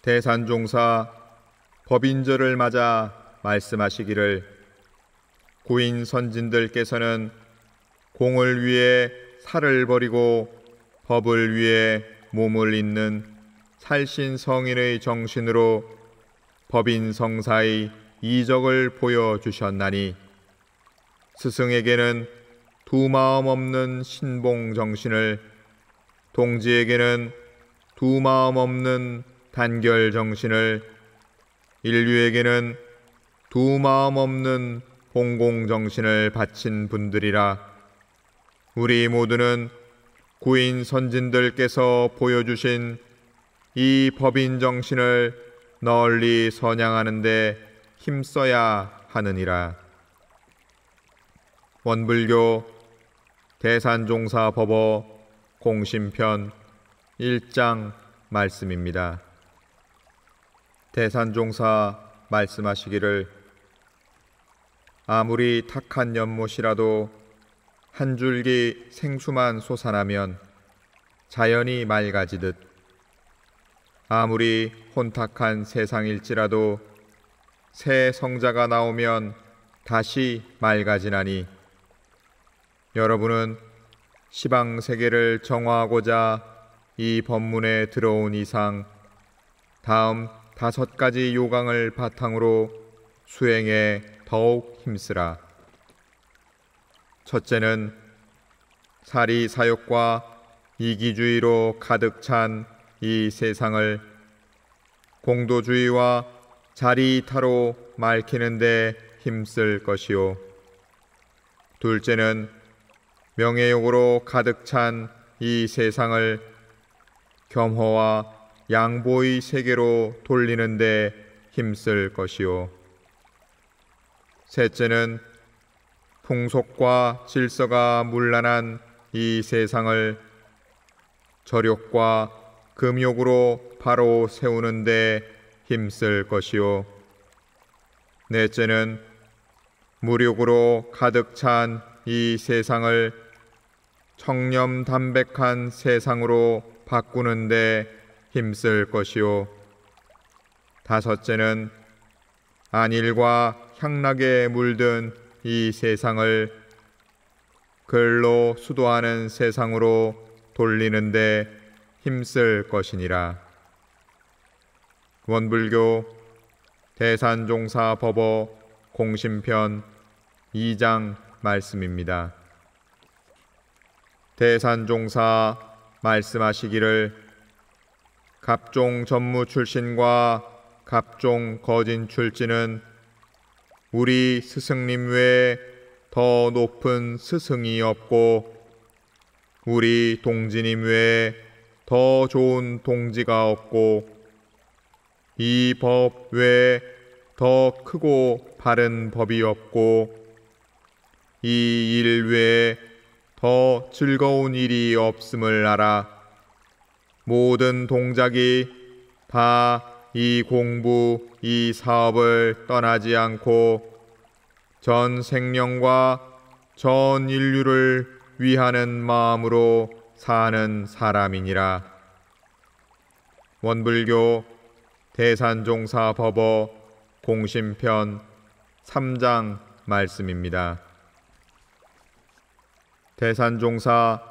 대산종사 법인절을 맞아 말씀하시기를 구인 선진들께서는 공을 위해 살을 버리고 법을 위해 몸을 잇는 살신 성인의 정신으로 법인 성사의 이적을 보여주셨나니 스승에게는 두 마음 없는 신봉 정신을, 동지에게는 두 마음 없는 단결 정신을, 인류에게는 두 마음 없는 봉공 정신을 바친 분들이라. 우리 모두는 구인 선진들께서 보여주신 이 법인 정신을 널리 선양하는 데 힘써야 하느니라. 원불교 대산종사 법어 공심편 1장 말씀입니다. 대산종사 말씀하시기를 아무리 탁한 연못이라도 한 줄기 생수만 솟아나면 자연이 맑아지듯 아무리 혼탁한 세상일지라도 새 성자가 나오면 다시 맑아지나니 여러분은 시방세계를 정화하고자 이 법문에 들어온 이상 다음 5가지 요강을 바탕으로 수행에 더욱 힘쓰라. 첫째는 사리사욕과 이기주의로 가득 찬 이 세상을 공도주의와 자리이타로 맑히는 데 힘쓸 것이요. 둘째는 명예욕으로 가득 찬 이 세상을 겸허와 양보의 세계로 돌리는 데 힘쓸 것이요. 셋째는 풍속과 질서가 문란한 이 세상을 절욕과 금욕으로 바로 세우는 데 힘쓸 것이요. 넷째는 무욕으로 가득 찬 이 세상을 청렴 담백한 세상으로 바꾸는 데 힘쓸 것이요. 다섯째는 안일과 향락에 물든 이 세상을 글로 수도하는 세상으로 돌리는 데 힘쓸 것이니라. 원불교 대산종사 법어 공심편 2장 말씀입니다. 대산종사 말씀하시기를 갑종 전무 출신과 갑종 거진 출지는 우리 스승님 외에 더 높은 스승이 없고 우리 동지님 외에 더 좋은 동지가 없고 이 법 외에 더 크고 바른 법이 없고 이 일 외에 더 즐거운 일이 없음을 알아. 모든 동작이 다 이 공부, 이 사업을 떠나지 않고 전 생명과 전 인류를 위하는 마음으로 사는 사람이니라. 원불교 대산종사 법어 공심편 3장 말씀입니다. 대산종사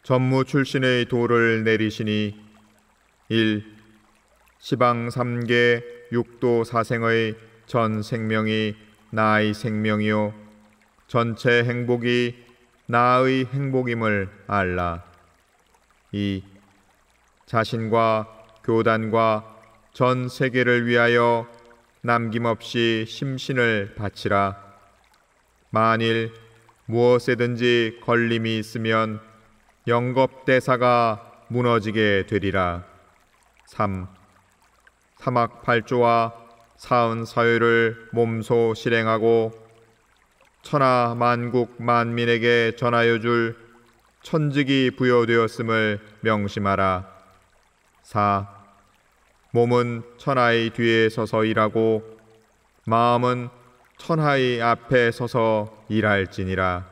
전무 출신의 도를 내리시니 1. 시방 3계 6도 사생의 전 생명이 나의 생명이요 전체 행복이 나의 행복임을 알라. 2. 자신과 교단과 전 세계를 위하여 남김없이 심신을 바치라. 만일 무엇에든지 걸림이 있으면 영겁대사가 무너지게 되리라. 3. 사막팔조와 사은사유를 몸소 실행하고 천하 만국 만민에게 전하여 줄 천직이 부여되었음을 명심하라. 4. 몸은 천하의 뒤에 서서 일하고 마음은 천하의 앞에 서서 일할지니라.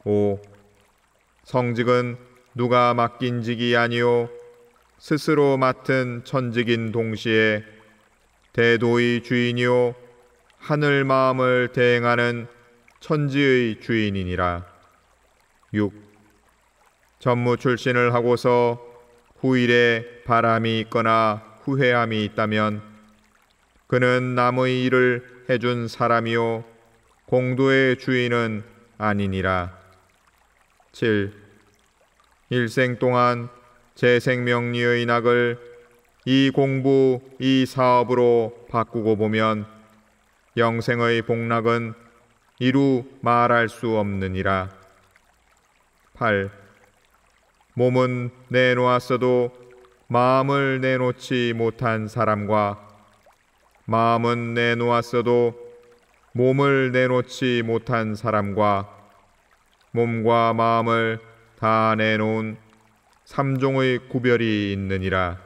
5. 성직은 누가 맡긴 직이 아니요 스스로 맡은 천직인 동시에 대도의 주인이요 하늘 마음을 대행하는 천지의 주인이니라. 6. 전무 출신을 하고서 후일에 바람이 있거나 후회함이 있다면 그는 남의 일을 해준 사람이요 공도의 주인은 아니니라. 7. 일생 동안 제 생명리의 낙을 이 공부 이 사업으로 바꾸고 보면 영생의 복락은 이루 말할 수 없느니라. 8. 몸은 내놓았어도 마음을 내놓지 못한 사람과 마음은 내놓았어도 몸을 내놓지 못한 사람과 몸과 마음을 다 내놓은 삼종의 구별이 있느니라.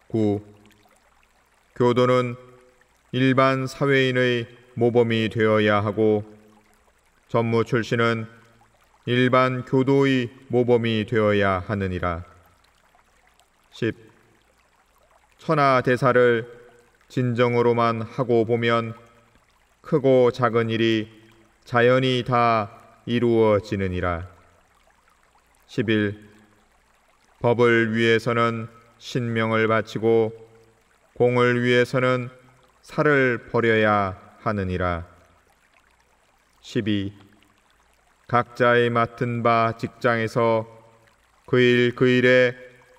9. 교도는 일반 사회인의 모범이 되어야 하고 전무 출신은 일반 교도의 모범이 되어야 하느니라. 10. 천하 대사를 진정으로만 하고 보면 크고 작은 일이 자연히 다 이루어지느니라. 11. 법을 위해서는 신명을 바치고 공을 위해서는 살을 버려야 하느니라. 12. 각자의 맡은 바 직장에서 그 일에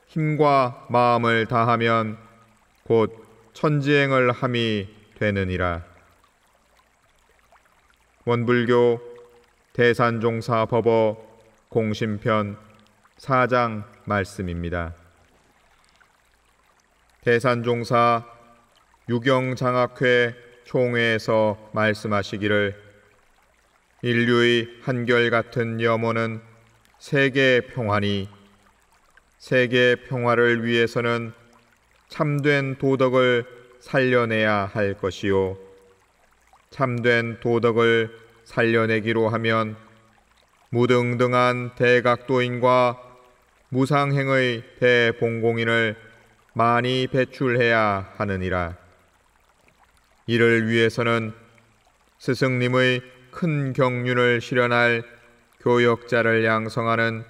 힘과 마음을 다하면 곧 천지행을 함이 되느니라. 원불교 대산종사 법어 공심편 4장 말씀입니다. 대산종사 유경장학회 총회에서 말씀하시기를 인류의 한결같은 염원은 세계 평화니 세계 평화를 위해서는 참된 도덕을 살려내야 할 것이요 참된 도덕을 살려내기로 하면 무등등한 대각도인과 무상행의 대봉공인을 많이 배출해야 하느니라. 이를 위해서는 스승님의 큰 경륜을 실현할 교역자를 양성하는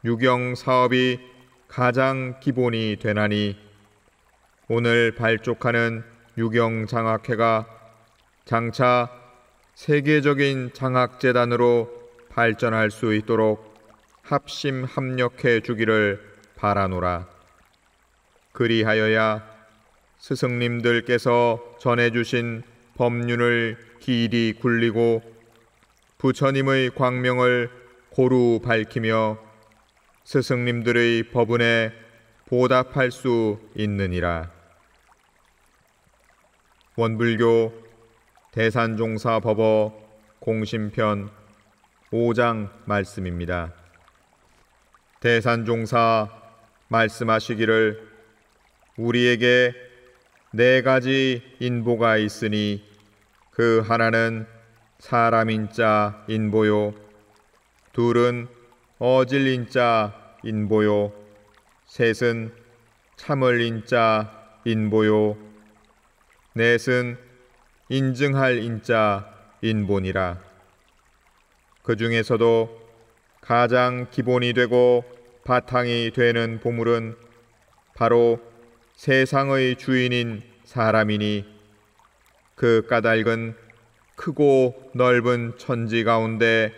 유경 사업이 가장 기본이 되나니 오늘 발족하는 유경 장학회가 장차 세계적인 장학재단으로 발전할 수 있도록 합심 합력해 주기를 바라노라. 그리하여야 스승님들께서 전해주신 법륜을 길이 굴리고 부처님의 광명을 고루 밝히며 스승님들의 법운에 보답할 수 있느니라. 원불교 대산종사 법어 공심편 5장 말씀입니다. 대산종사 말씀하시기를 우리에게 4가지 인보가 있으니 그 하나는 사람인자 인보요 둘은 어질인자 인보요 셋은 참을인자 인보요 넷은 인증할 인자 인본이라. 그 중에서도 가장 기본이 되고 바탕이 되는 보물은 바로 세상의 주인인 사람이니 그 까닭은 크고 넓은 천지 가운데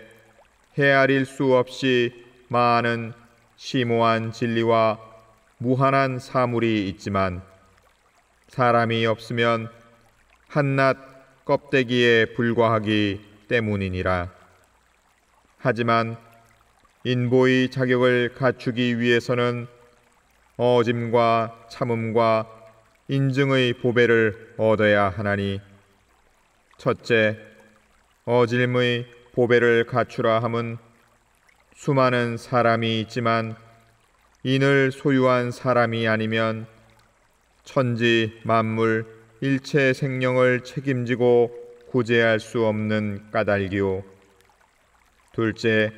헤아릴 수 없이 많은 심오한 진리와 무한한 사물이 있지만 사람이 없으면 한낱 껍데기에 불과하기 때문이니라. 하지만 인보의 자격을 갖추기 위해서는 어짐과 참음과 인증의 보배를 얻어야 하나니 첫째, 어짐의 보배를 갖추라 함은 수많은 사람이 있지만 인을 소유한 사람이 아니면 천지 만물 일체 생명을 책임지고 구제할 수 없는 까닭이요. 둘째,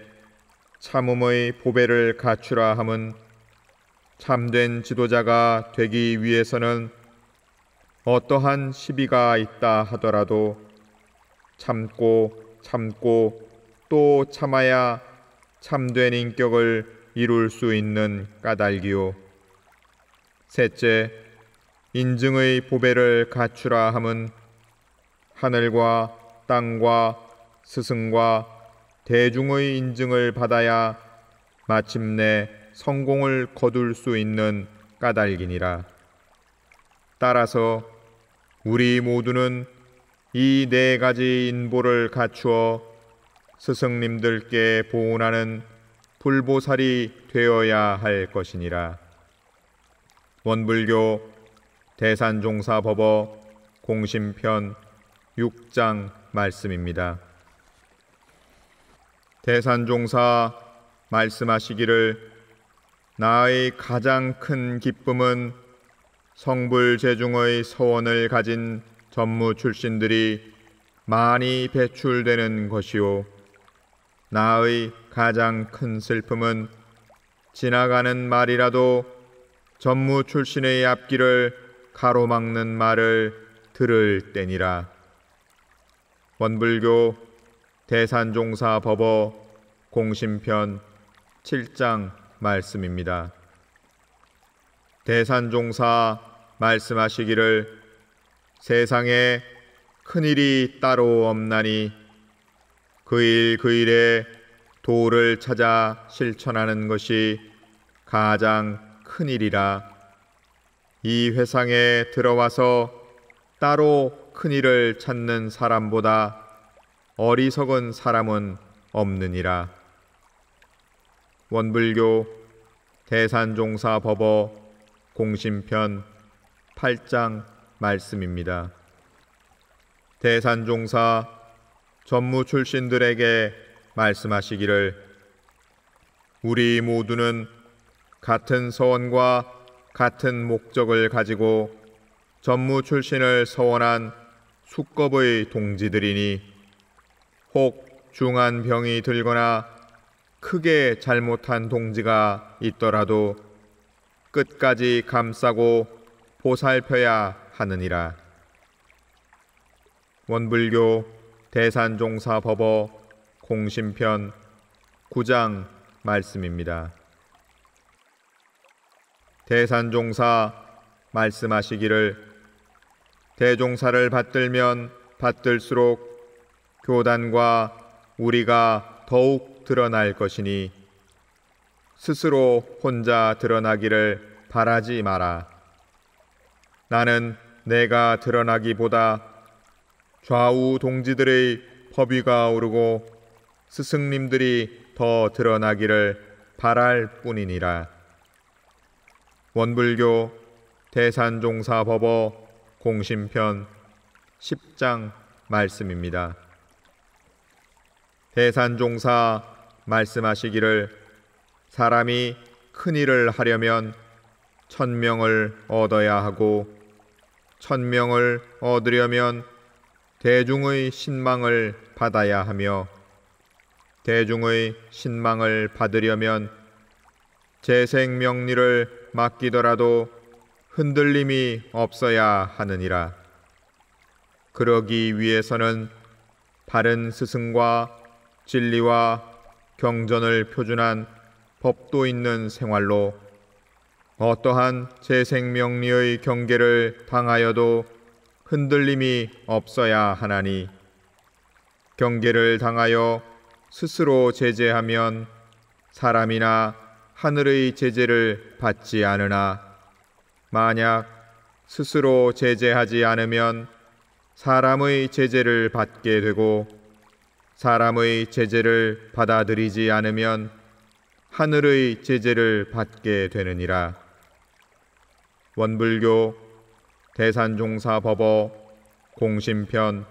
참음의 보배를 갖추라 함은 참된 지도자가 되기 위해서는 어떠한 시비가 있다 하더라도 참고 또 참아야 참된 인격을 이룰 수 있는 까닭이요. 셋째, 인증의 보배를 갖추라 함은 하늘과 땅과 스승과 대중의 인증을 받아야 마침내 성공을 거둘 수 있는 까닭이니라. 따라서 우리 모두는 이 네 가지 인보를 갖추어 스승님들께 보훈하는 불보살이 되어야 할 것이니라. 원불교 대산종사법어 공심편 6장 말씀입니다. 대산종사 말씀하시기를 나의 가장 큰 기쁨은 성불제중의 서원을 가진 전무 출신들이 많이 배출되는 것이요, 나의 가장 큰 슬픔은 지나가는 말이라도 전무 출신의 앞길을 가로막는 말을 들을 때니라. 원불교 대산종사 법어 공심편 7장 말씀입니다. 대산종사 말씀하시기를 세상에 큰일이 따로 없나니 그 일에 도를 찾아 실천하는 것이 가장 큰일이라. 이 회상에 들어와서 따로 큰일을 찾는 사람보다 어리석은 사람은 없느니라. 원불교 대산종사 법어 공심편 8장 말씀입니다. 대산종사 전무 출신들에게 말씀하시기를 우리 모두는 같은 서원과 같은 목적을 가지고 전무 출신을 서원한 수겁의 동지들이니 혹 중한 병이 들거나 크게 잘못한 동지가 있더라도 끝까지 감싸고 보살펴야 하느니라. 원불교 대산종사 법어 공심편 9장 말씀입니다. 대산종사 말씀하시기를 대종사를 받들면 받들수록 교단과 우리가 더욱 드러날 것이니 스스로 혼자 드러나기를 바라지 마라. 나는 내가 드러나기보다 좌우 동지들의 법위가 오르고 스승님들이 더 드러나기를 바랄 뿐이니라. 원불교 대산종사 법어 공심편 10장 말씀입니다. 대산종사 말씀하시기를 사람이 큰일을 하려면 1000명을 얻어야 하고 1000명을 얻으려면 대중의 신망을 받아야 하며 대중의 신망을 받으려면 재생명리를 맡기더라도 흔들림이 없어야 하느니라. 그러기 위해서는 바른 스승과 진리와 경전을 표준한 법도 있는 생활로 어떠한 재생명리의 경계를 당하여도 흔들림이 없어야 하나니 경계를 당하여 스스로 제재하면 사람이나 하늘의 제재를 받지 않으나 만약 스스로 제재하지 않으면 사람의 제재를 받게 되고 사람의 제재를 받아들이지 않으면 하늘의 제재를 받게 되느니라. 원불교 대산종사 법어 공심편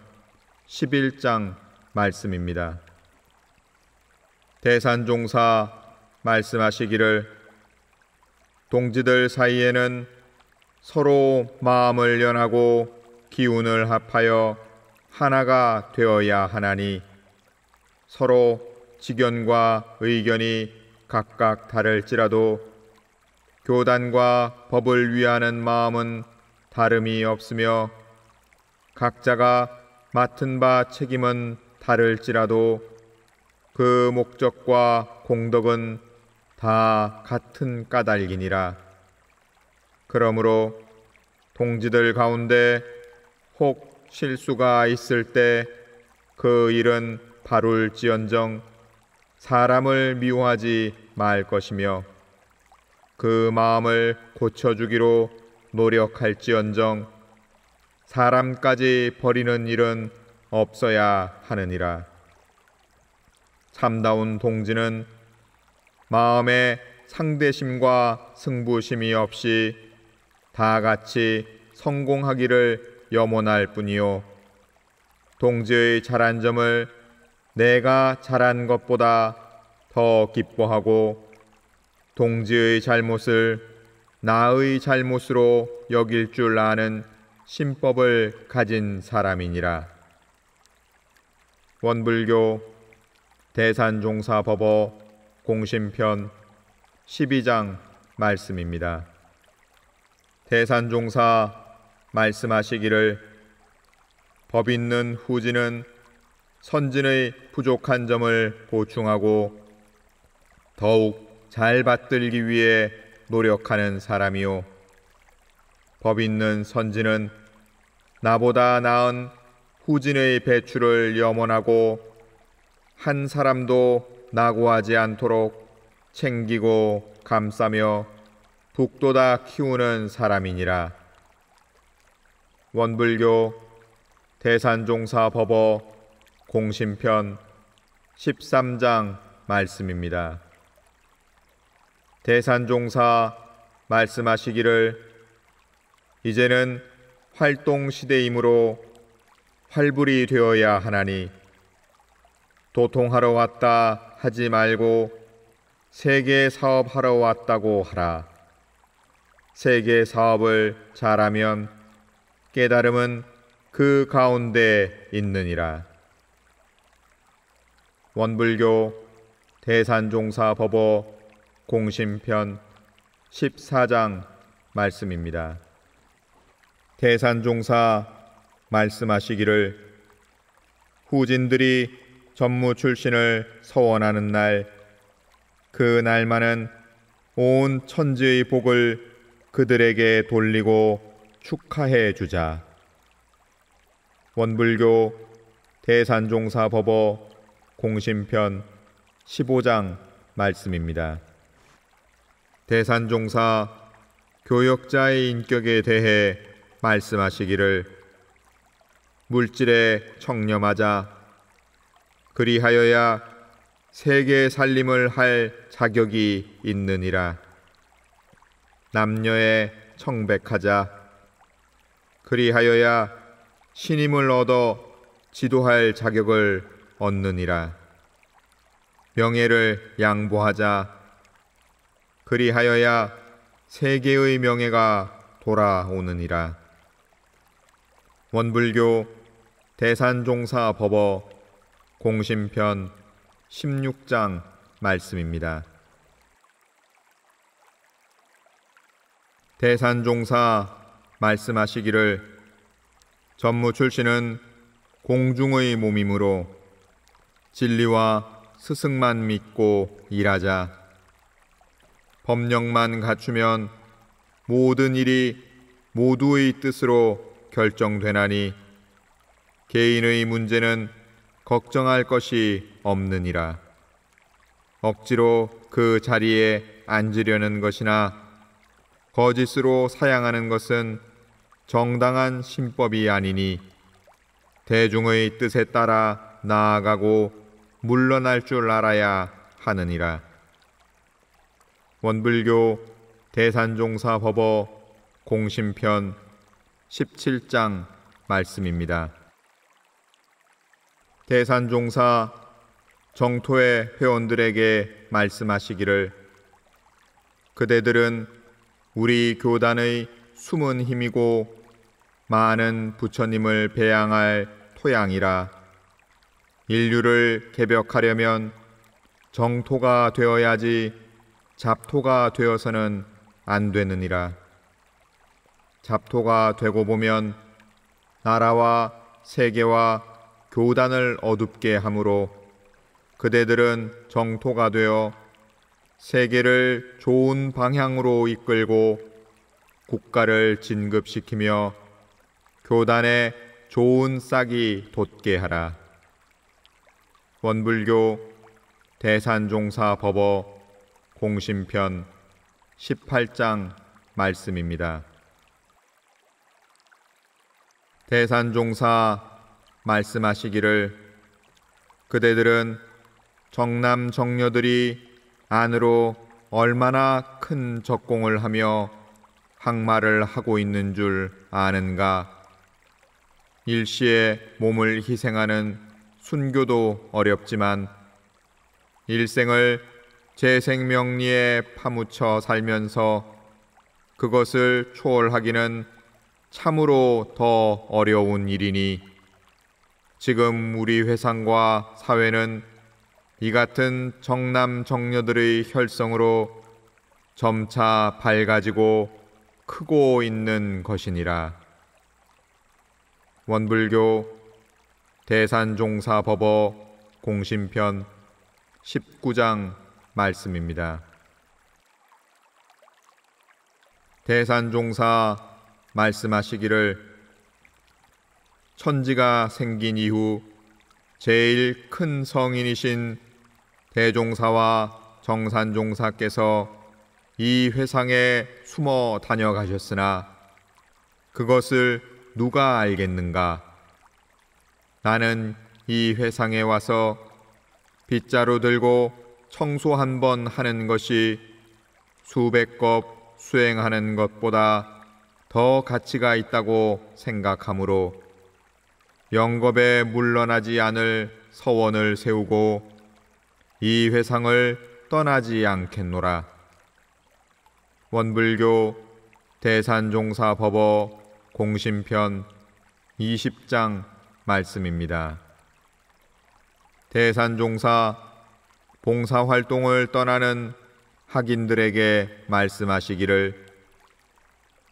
11장 말씀입니다. 대산종사 말씀하시기를 동지들 사이에는 서로 마음을 연하고 기운을 합하여 하나가 되어야 하나니 서로 지견과 의견이 각각 다를지라도 교단과 법을 위하는 마음은 다름이 없으며 각자가 맡은 바 책임은 다를지라도 그 목적과 공덕은 다 같은 까닭이니라. 그러므로 동지들 가운데 혹 실수가 있을 때 그 일은 바룰지언정 사람을 미워하지 말 것이며 그 마음을 고쳐주기로 노력할지언정 사람까지 버리는 일은 없어야 하느니라. 참다운 동지는 마음에 상대심과 승부심이 없이 다 같이 성공하기를 염원할 뿐이요 동지의 잘한 점을 내가 잘한 것보다 더 기뻐하고 동지의 잘못을 나의 잘못으로 여길 줄 아는 신법을 가진 사람이니라. 원불교 대산종사법어 공심편 12장 말씀입니다. 대산종사 말씀하시기를 법 있는 후진은 선진의 부족한 점을 보충하고 더욱 잘 받들기 위해 노력하는 사람이요 법 있는 선진은 나보다 나은 후진의 배출을 염원하고 한 사람도 낙오하지 않도록 챙기고 감싸며 북돋아 키우는 사람이니라. 원불교 대산종사법어 공심편 13장 말씀입니다. 대산종사 말씀하시기를 이제는 활동 시대이므로 활불이 되어야 하나니 도통하러 왔다 하지 말고 세계 사업하러 왔다고 하라. 세계 사업을 잘하면 깨달음은 그 가운데 있느니라. 원불교 대산종사법어 공심편 14장 말씀입니다. 대산종사 말씀하시기를 후진들이 전무 출신을 서원하는 날 그 날만은 온 천지의 복을 그들에게 돌리고 축하해 주자. 원불교 대산종사법어 공심편 15장 말씀입니다. 대산종사 교역자의 인격에 대해 말씀하시기를 물질에 청렴하자. 그리하여야 세계 살림을 할 자격이 있느니라. 남녀에 청백하자. 그리하여야 신임을 얻어 지도할 자격을 얻느니라. 명예를 양보하자. 그리하여야 세계의 명예가 돌아오느니라. 원불교 대산종사법어 공심편 16장 말씀입니다. 대산종사 말씀하시기를 전무 출신은 공중의 몸이므로 진리와 스승만 믿고 일하자. 법령만 갖추면 모든 일이 모두의 뜻으로 결정되나니 개인의 문제는 걱정할 것이 없느니라. 억지로 그 자리에 앉으려는 것이나 거짓으로 사양하는 것은 정당한 신법이 아니니 대중의 뜻에 따라 나아가고 물러날 줄 알아야 하느니라. 원불교 대산종사법어 공심편 17장 말씀입니다. 대산종사 정토의 회원들에게 말씀하시기를 그대들은 우리 교단의 숨은 힘이고 많은 부처님을 배양할 토양이라. 인류를 개벽하려면 정토가 되어야지 잡토가 되어서는 안 되느니라. 잡토가 되고 보면 나라와 세계와 교단을 어둡게 하므로 그대들은 정토가 되어 세계를 좋은 방향으로 이끌고 국가를 진급시키며 교단에 좋은 싹이 돋게 하라. 원불교 대산종사 법어 공심편 18장 말씀입니다. 대산종사 말씀하시기를 그대들은 정남 정녀들이 안으로 얼마나 큰 적공을 하며 항마를 하고 있는 줄 아는가? 일시에 몸을 희생하는 순교도 어렵지만 일생을 제 생명리에 파묻혀 살면서 그것을 초월하기는 참으로 더 어려운 일이니 지금 우리 회상과 사회는 이 같은 정남 정녀들의 혈성으로 점차 밝아지고 크고 있는 것이니라. 원불교 대산종사 법어 공심편 19장 말씀입니다. 대산종사 말씀하시기를 천지가 생긴 이후 제일 큰 성인이신 대종사와 정산종사께서 이 회상에 숨어 다녀가셨으나 그것을 누가 알겠는가? 나는 이 회상에 와서 빗자루 들고 청소 한 번 하는 것이 수백 겁 수행하는 것보다 더 가치가 있다고 생각하므로 영겁에 물러나지 않을 서원을 세우고 이 회상을 떠나지 않겠노라. 원불교 대산종사 법어 공심편 20장 말씀입니다. 대산종사 봉사활동을 떠나는 학인들에게 말씀하시기를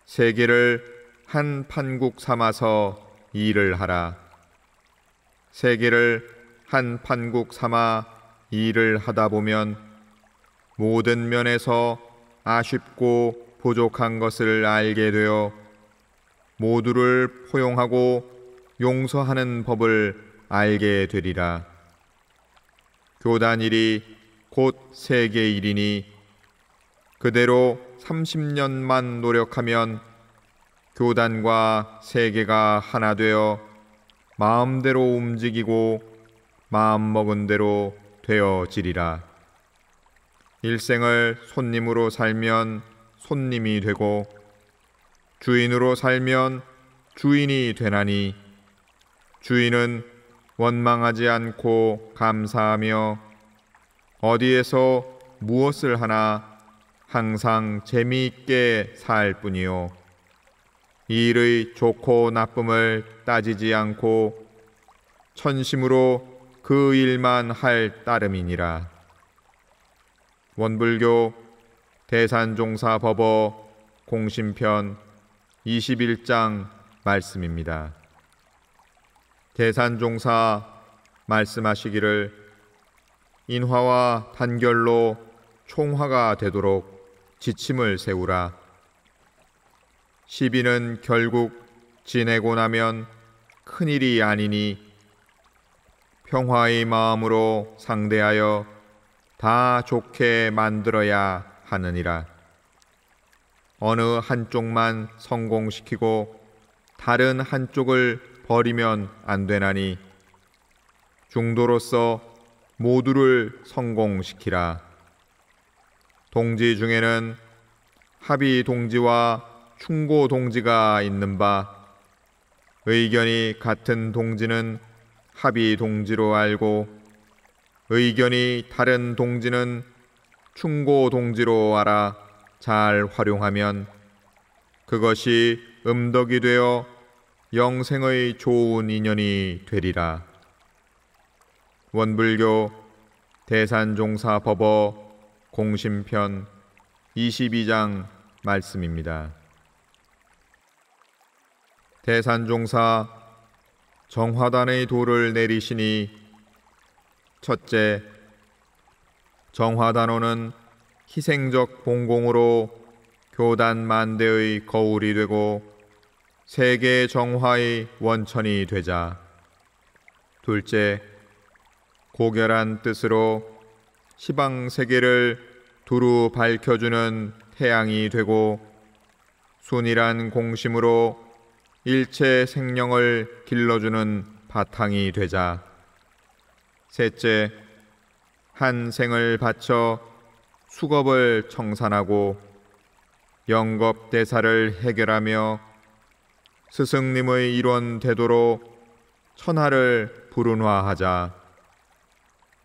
세계를 한 판국 삼아서 일을 하라. 세계를 한 판국 삼아 일을 하다 보면 모든 면에서 아쉽고 부족한 것을 알게 되어 모두를 포용하고 용서하는 법을 알게 되리라. 교단일이 곧 세계일이니 그대로 30년만 노력하면 교단과 세계가 하나 되어 마음대로 움직이고 마음먹은 대로 되어지리라. 일생을 손님으로 살면 손님이 되고 주인으로 살면 주인이 되나니 주인은 원망하지 않고 감사하며 어디에서 무엇을 하나 항상 재미있게 살 뿐이요 일의 좋고 나쁨을 따지지 않고 천심으로 그 일만 할 따름이니라. 원불교 대산종사 법어 공심편 21장 말씀입니다. 대산종사 말씀하시기를 인화와 단결로 총화가 되도록 지침을 세우라. 시비는 결국 지내고 나면 큰일이 아니니 평화의 마음으로 상대하여 다 좋게 만들어야 하느니라. 어느 한쪽만 성공시키고 다른 한쪽을 버리면 안 되나니 중도로서 모두를 성공시키라. 동지 중에는 합의 동지와 충고 동지가 있는 바 의견이 같은 동지는 합의 동지로 알고 의견이 다른 동지는 충고 동지로 알아 잘 활용하면 그것이 음덕이 되어 영생의 좋은 인연이 되리라. 원불교 대산종사 법어 공심편 22장 말씀입니다. 대산종사 정화단의 돌을 내리시니 첫째, 정화단원은 희생적 봉공으로 교단 만대의 거울이 되고 세계 정화의 원천이 되자. 둘째, 고결한 뜻으로 시방 세계를 두루 밝혀주는 태양이 되고 순이란 공심으로 일체 생명을 길러주는 바탕이 되자. 셋째, 한 생을 바쳐 수겁을 청산하고 영겁대사를 해결하며 스승님의 일원 되도록 천하를 불운화하자.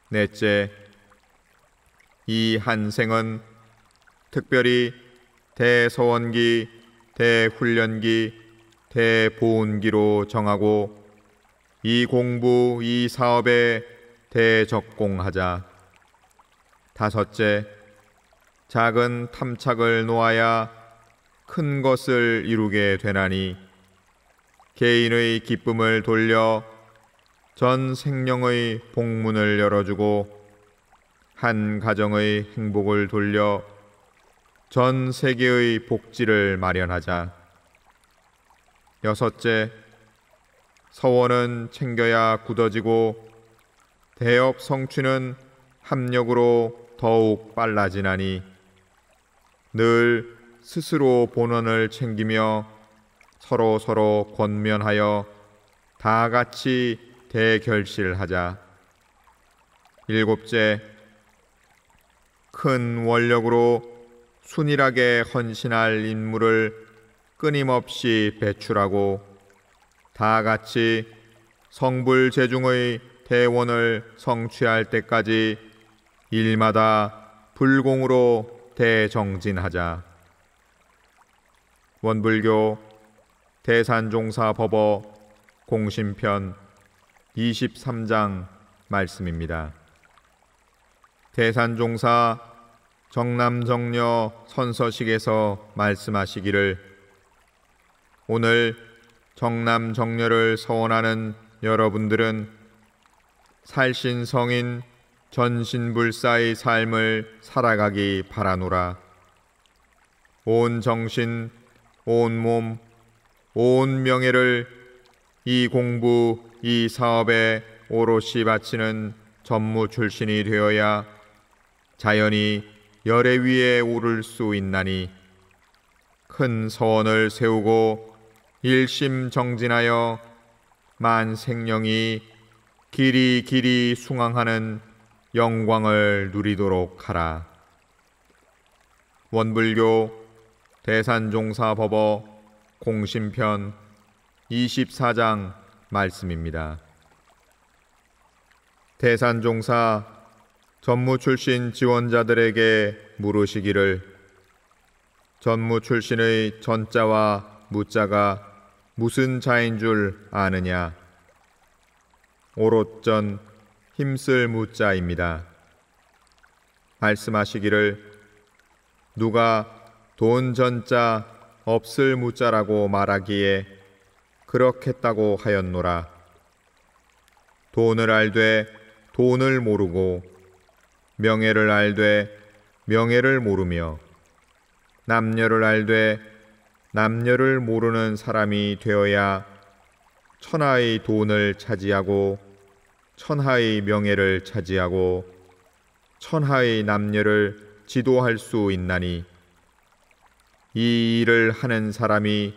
넷째, 이 한 생은 특별히 대서원기, 대훈련기, 대보훈기로 정하고 이 공부, 이 사업에 대적공하자. 다섯째, 작은 탐착을 놓아야 큰 것을 이루게 되나니 개인의 기쁨을 돌려 전 생명의 복문을 열어주고 한 가정의 행복을 돌려 전 세계의 복지를 마련하자. 여섯째, 서원은 챙겨야 굳어지고 대업 성취는 합력으로 더욱 빨라지나니 늘 스스로 본원을 챙기며 서로 권면하여 다 같이 대결실하자. 일곱째, 큰 원력으로 순일하게 헌신할 인물을 끊임없이 배출하고 다 같이 성불재중의 대원을 성취할 때까지 일마다 불공으로 대정진하자. 원불교 대산종사법어 공심편 23장 말씀입니다. 대산종사 정남정녀 선서식에서 말씀하시기를 오늘 정남정녀를 서원하는 여러분들은 살신성인 전신불사의 삶을 살아가기 바라노라. 온 정신, 온 몸, 온 명예를 이 공부, 이 사업에 오롯이 바치는 전무 출신이 되어야 자연히 열애 위에 오를 수 있나니 큰 서원을 세우고 일심정진하여 만생령이 길이 숭앙하는 영광을 누리도록 하라. 원불교 대산종사법어 공심편 24장 말씀입니다. 대산종사 전무 출신 지원자들에게 물으시기를 전무 출신의 전자와 무자가 무슨 자인 줄 아느냐? 오롯전 힘쓸 무자입니다. 말씀하시기를 누가 돈 전자 없을 무자라고 말하기에 그렇겠다고 하였노라. 돈을 알되 돈을 모르고 명예를 알되 명예를 모르며 남녀를 알되 남녀를 모르는 사람이 되어야 천하의 돈을 차지하고 천하의 명예를 차지하고 천하의 남녀를 지도할 수 있나니 이 일을 하는 사람이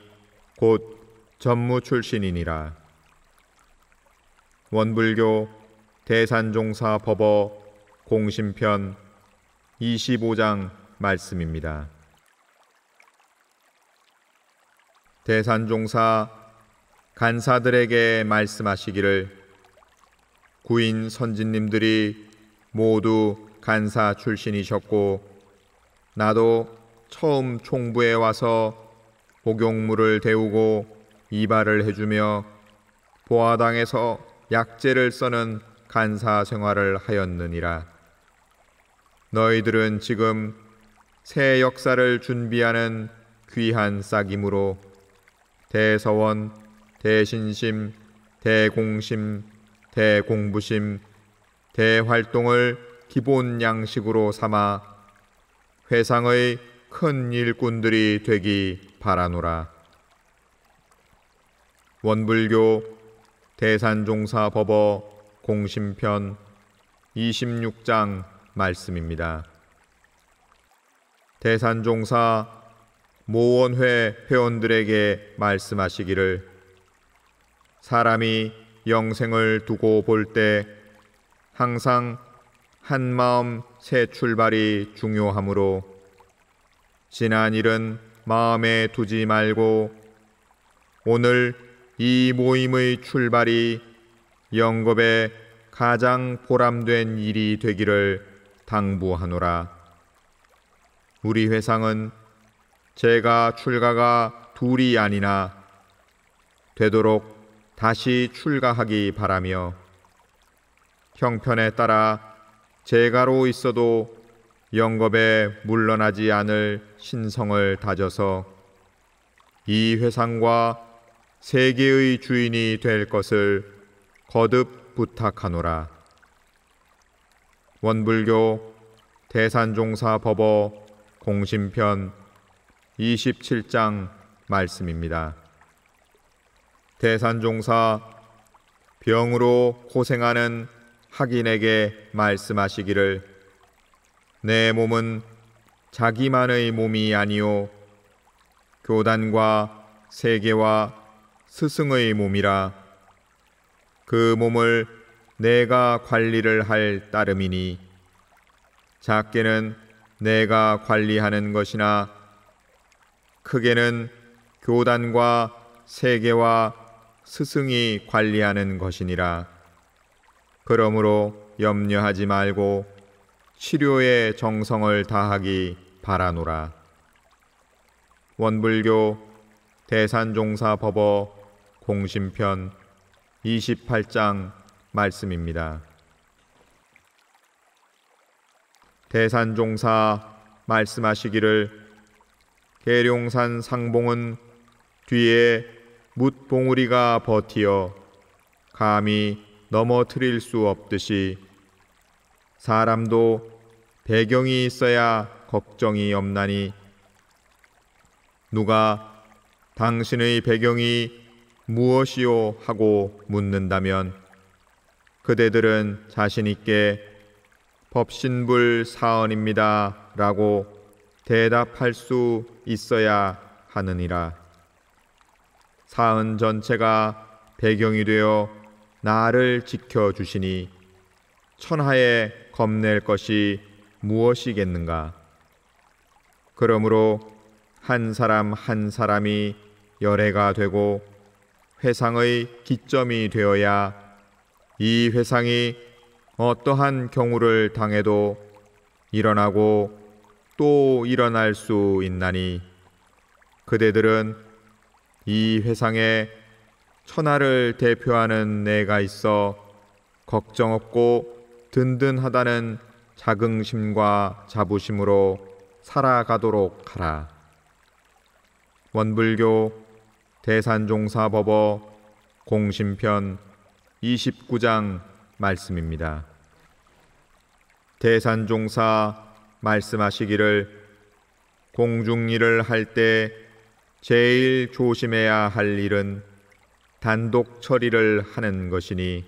곧 전무 출신이니라. 원불교 대산종사 법어 공심편 25장 말씀입니다. 대산종사 간사들에게 말씀하시기를 구인 선진님들이 모두 간사 출신이셨고 나도 처음 총부에 와서 복용물을 데우고 이발을 해주며 보아당에서 약재를 써는 간사 생활을 하였느니라. 너희들은 지금 새 역사를 준비하는 귀한 싹이므로 대서원, 대신심, 대공심, 대공부심, 대활동을 기본 양식으로 삼아 회상의 큰 일꾼들이 되기 바라노라. 원불교 대산종사법어 공심편 26장 말씀입니다. 대산종사 모원회 회원들에게 말씀하시기를 사람이 영생을 두고 볼 때 항상 한마음 새 출발이 중요하므로 지난 일은 마음에 두지 말고 오늘 이 모임의 출발이 영겁의 가장 보람된 일이 되기를 당부하노라. 우리 회상은 제가 출가가 둘이 아니나 되도록 다시 출가하기 바라며 형편에 따라 제가로 있어도 영겁에 물러나지 않을 신성을 다져서 이 회상과 세계의 주인이 될 것을 거듭 부탁하노라. 원불교 대산종사법어 공심편 27장 말씀입니다. 대산종사 병으로 고생하는 학인에게 말씀하시기를 내 몸은 자기만의 몸이 아니요 교단과 세계와 스승의 몸이라 그 몸을 내가 관리를 할 따름이니 작게는 내가 관리하는 것이나 크게는 교단과 세계와 스승이 관리하는 것이니라. 그러므로 염려하지 말고 치료에 정성을 다하기 바라노라. 원불교 대산종사법어 공심편 28장 말씀입니다. 대산종사 말씀하시기를 계룡산 상봉은 뒤에 뭇봉우리가 버티어 감히 넘어뜨릴 수 없듯이 사람도 배경이 있어야 걱정이 없나니 누가 당신의 배경이 무엇이요 하고 묻는다면 그대들은 자신 있게 법신불 사언입니다 라고 대답할 수 있어야 하느니라. 사언 전체가 배경이 되어 나를 지켜주시니 천하에 겁낼 것이 무엇이겠는가. 그러므로 한 사람 한 사람이 열애가 되고 회상의 기점이 되어야 이 회상이 어떠한 경우를 당해도 일어나고 또 일어날 수 있나니 그대들은 이 회상에 천하를 대표하는 내가 있어 걱정 없고 든든하다는 자긍심과 자부심으로 살아가도록 하라. 원불교 대산종사법어 공심편 29장 말씀입니다. 대산종사 말씀하시기를 공중일을 할 때 제일 조심해야 할 일은 단독 처리를 하는 것이니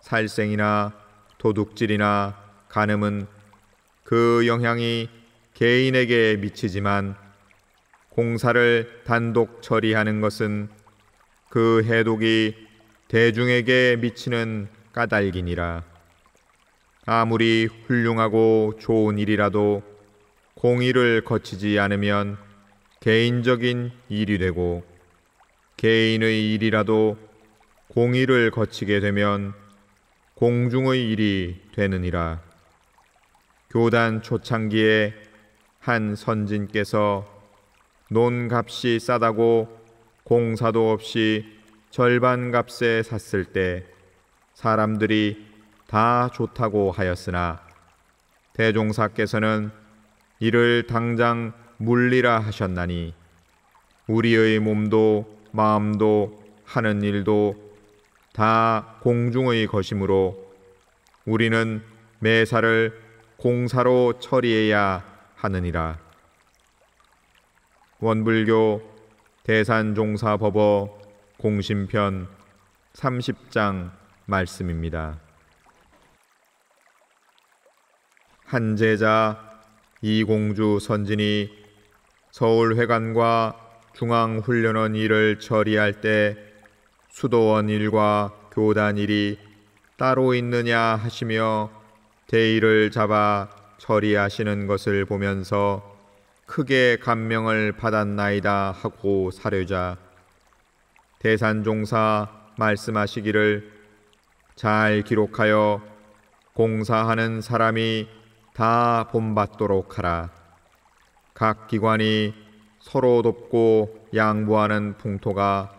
살생이나 도둑질이나 간음은 그 영향이 개인에게 미치지만 공사를 단독 처리하는 것은 그 해독이 대중에게 미치는 까닭이니라. 아무리 훌륭하고 좋은 일이라도 공의를 거치지 않으면 개인적인 일이 되고 개인의 일이라도 공의를 거치게 되면 공중의 일이 되느니라. 교단 초창기에 한 선진께서 논값이 싸다고 공사도 없이 절반 값에 샀을 때 사람들이 다 좋다고 하였으나 대종사께서는 이를 당장 물리라 하셨나니 우리의 몸도 마음도 하는 일도 다 공중의 것이므로 우리는 매사를 공사로 처리해야 하느니라. 원불교 대산종사법어 공심편 30장 말씀입니다. 한 제자 이공주 선진이 서울회관과 중앙훈련원 일을 처리할 때 수도원 일과 교단 일이 따로 있느냐 하시며 대의를 잡아 처리하시는 것을 보면서 크게 감명을 받았나이다 하고 사려자 대산종사 말씀하시기를 잘 기록하여 공사하는 사람이 다 본받도록 하라. 각 기관이 서로 돕고 양보하는 풍토가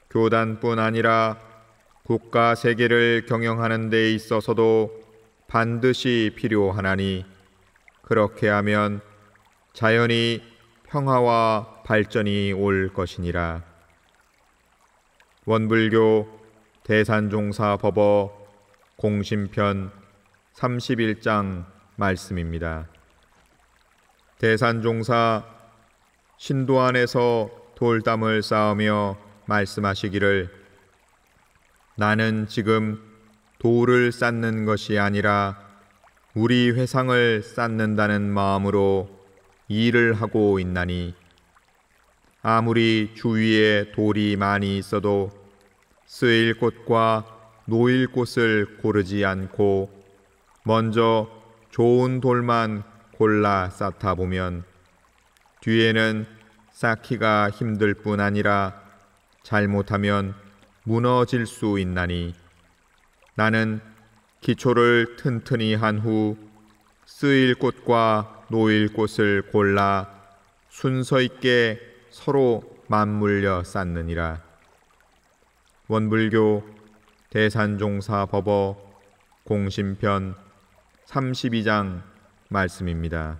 교단뿐 아니라 국가 세계를 경영하는 데 있어서도 반드시 필요하나니 그렇게 하면 자연히 평화와 발전이 올 것이니라. 원불교 대산종사법어 공심편 31장 말씀입니다. 대산종사 신도 안에서 돌담을 쌓으며 말씀하시기를 나는 지금 돌을 쌓는 것이 아니라 우리 회상을 쌓는다는 마음으로 일을 하고 있나니 아무리 주위에 돌이 많이 있어도 쓰일 곳과 놓일 곳을 고르지 않고 먼저 좋은 돌만 골라 쌓다 보면 뒤에는 쌓기가 힘들 뿐 아니라 잘못하면 무너질 수 있나니 나는 기초를 튼튼히 한 후 쓰일 곳과 놓일 곳을 골라 순서 있게 서로 맞물려 쌓느니라. 원불교 대산종사법어 공심편 32장 말씀입니다.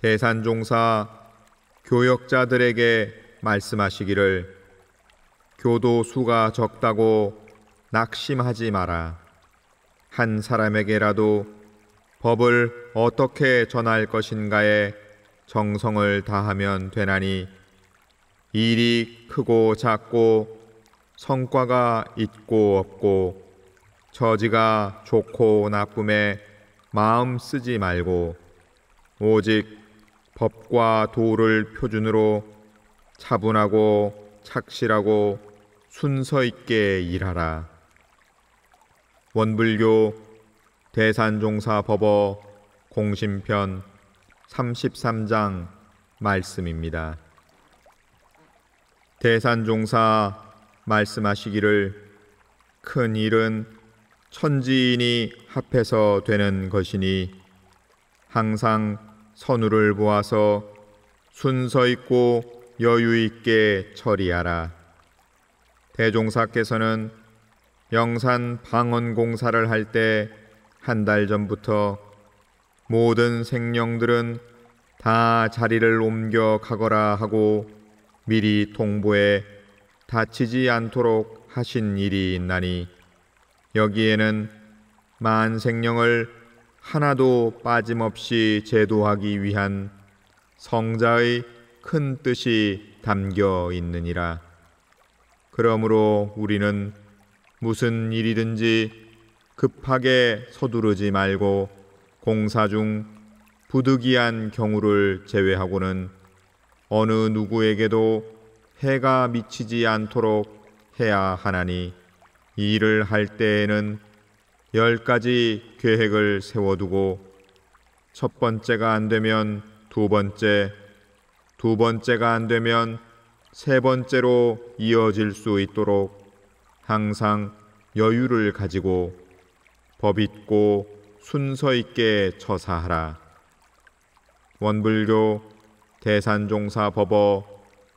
대산종사 교역자들에게 말씀하시기를 교도 수가 적다고 낙심하지 마라. 한 사람에게라도 법을 어떻게 전할 것인가에 정성을 다하면 되나니 일이 크고 작고 성과가 있고 없고 처지가 좋고 나쁨에 마음 쓰지 말고 오직 법과 도를 표준으로 차분하고 착실하고 순서 있게 일하라. 원불교 대산종사법어 공심편 33장 말씀입니다. 대산종사 말씀하시기를 큰 일은 천지인이 합해서 되는 것이니 항상 선우를 보아서 순서 있고 여유 있게 처리하라. 대종사께서는 영산 방언 공사를 할 때 한 달 전부터 모든 생령들은 다 자리를 옮겨 가거라 하고 미리 통보해 다치지 않도록 하신 일이 있나니 여기에는 만생령을 하나도 빠짐없이 제도하기 위한 성자의 큰 뜻이 담겨 있느니라. 그러므로 우리는 무슨 일이든지 급하게 서두르지 말고 공사 중 부득이한 경우를 제외하고는 어느 누구에게도 해가 미치지 않도록 해야 하나니 이 일을 할 때에는 10가지 계획을 세워두고 첫 번째가 안 되면 두 번째, 두 번째가 안 되면 세 번째로 이어질 수 있도록 항상 여유를 가지고 법 있고 순서 있게 처사하라. 원불교 대산종사법어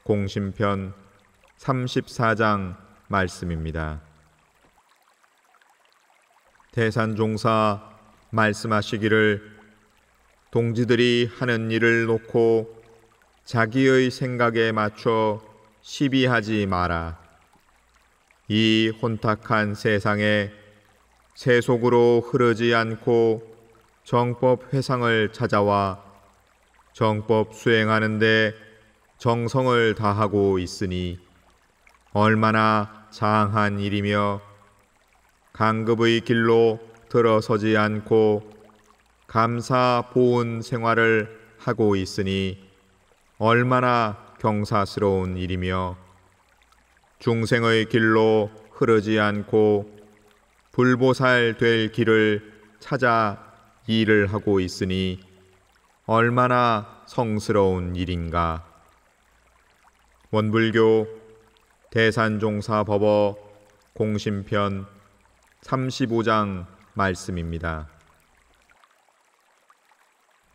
공심편 34장 말씀입니다. 대산종사 말씀하시기를 동지들이 하는 일을 놓고 자기의 생각에 맞춰 시비하지 마라. 이 혼탁한 세상에 세속으로 흐르지 않고 정법 회상을 찾아와 정법 수행하는데 정성을 다하고 있으니 얼마나 장한 일이며, 강급의 길로 들어서지 않고 감사 보은 생활을 하고 있으니 얼마나 경사스러운 일이며, 중생의 길로 흐르지 않고 불보살 될 길을 찾아 일을 하고 있으니 얼마나 성스러운 일인가. 원불교 대산종사법어 공심편 35장 말씀입니다.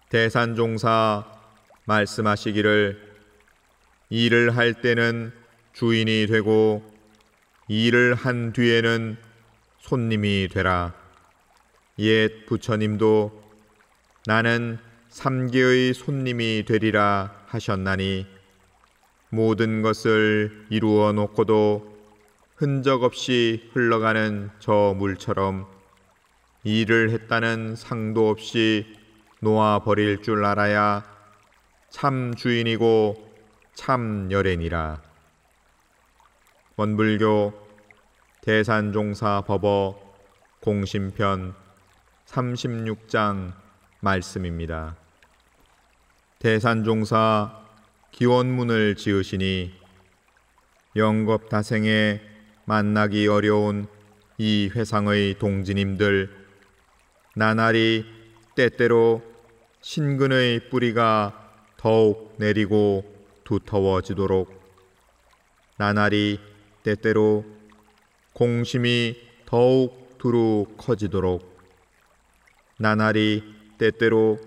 대산종사 말씀하시기를, 일을 할 때는 주인이 되고 일을 한 뒤에는 손님이 되라. 옛 부처님도 나는 3계의 손님이 되리라 하셨나니, 모든 것을 이루어 놓고도 흔적 없이 흘러가는 저 물처럼 일을 했다는 상도 없이 놓아버릴 줄 알아야 참 주인이고 참 열애니라. 원불교 대산종사법어 공심편 36장 말씀입니다. 대산종사 기원문을 지으시니 영겁다생에 만나기 어려운 이 회상의 동지님들, 나날이 때때로 신근의 뿌리가 더욱 내리고 두터워지도록, 나날이 때때로 공심이 더욱 두루 커지도록, 나날이 때때로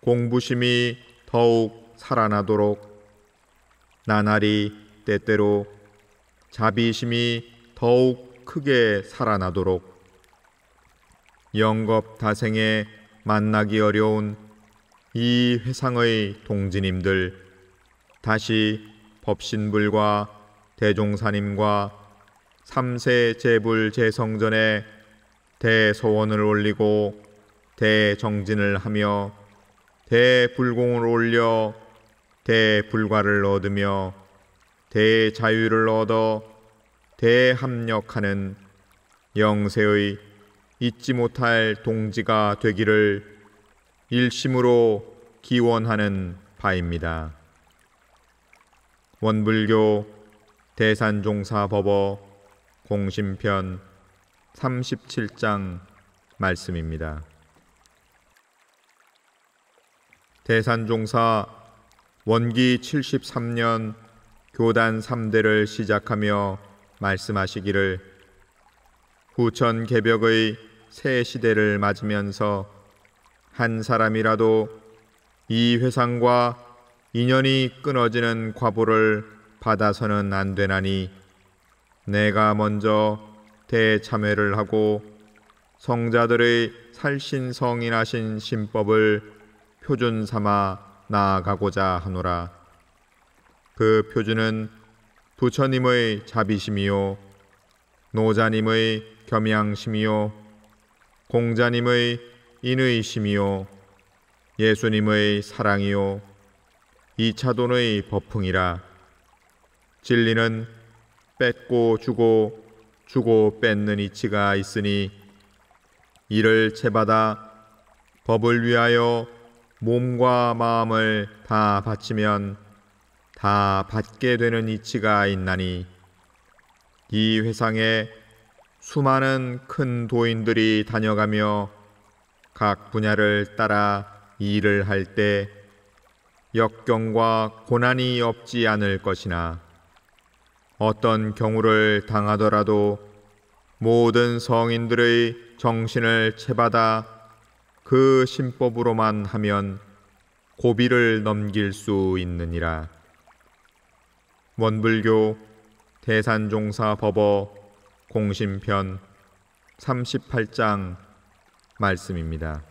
공부심이 더욱 살아나도록, 나날이 때때로 자비심이 더욱 크게 살아나도록, 영겁다생에 만나기 어려운 이 회상의 동지님들, 다시 법신불과 대종사님과 3세 제불 제성전에 대서원을 올리고 대정진을 하며 대불공을 올려 대불과를 얻으며 대자유를 얻어 대합력하는 영세의 잊지 못할 동지가 되기를 일심으로 기원하는 바입니다. 원불교 대산종사법어 공심편 37장 말씀입니다. 대산종사 원기 73년 교단 3대를 시작하며 말씀하시기를, 후천 개벽의 새 시대를 맞으면서 한 사람이라도 이 회상과 인연이 끊어지는 과보를 받아서는 안 되나니, 내가 먼저 대참회를 하고 성자들의 살신성인하신 신법을 표준 삼아 나아가고자 하노라. 그 표준은 부처님의 자비심이요, 노자님의 겸양심이요, 공자님의 인의심이요, 예수님의 사랑이요, 이차돈의 법풍이라. 진리는 뺏고 주고 주고 뺏는 이치가 있으니, 이를 채받아 법을 위하여 몸과 마음을 다 바치면 다 받게 되는 이치가 있나니, 이 회상에 수많은 큰 도인들이 다녀가며 각 분야를 따라 일을 할 때 역경과 고난이 없지 않을 것이나, 어떤 경우를 당하더라도 모든 성인들의 정신을 채받아 그 신법으로만 하면 고비를 넘길 수 있느니라. 원불교 대산종사법어 공심편 38장 말씀입니다.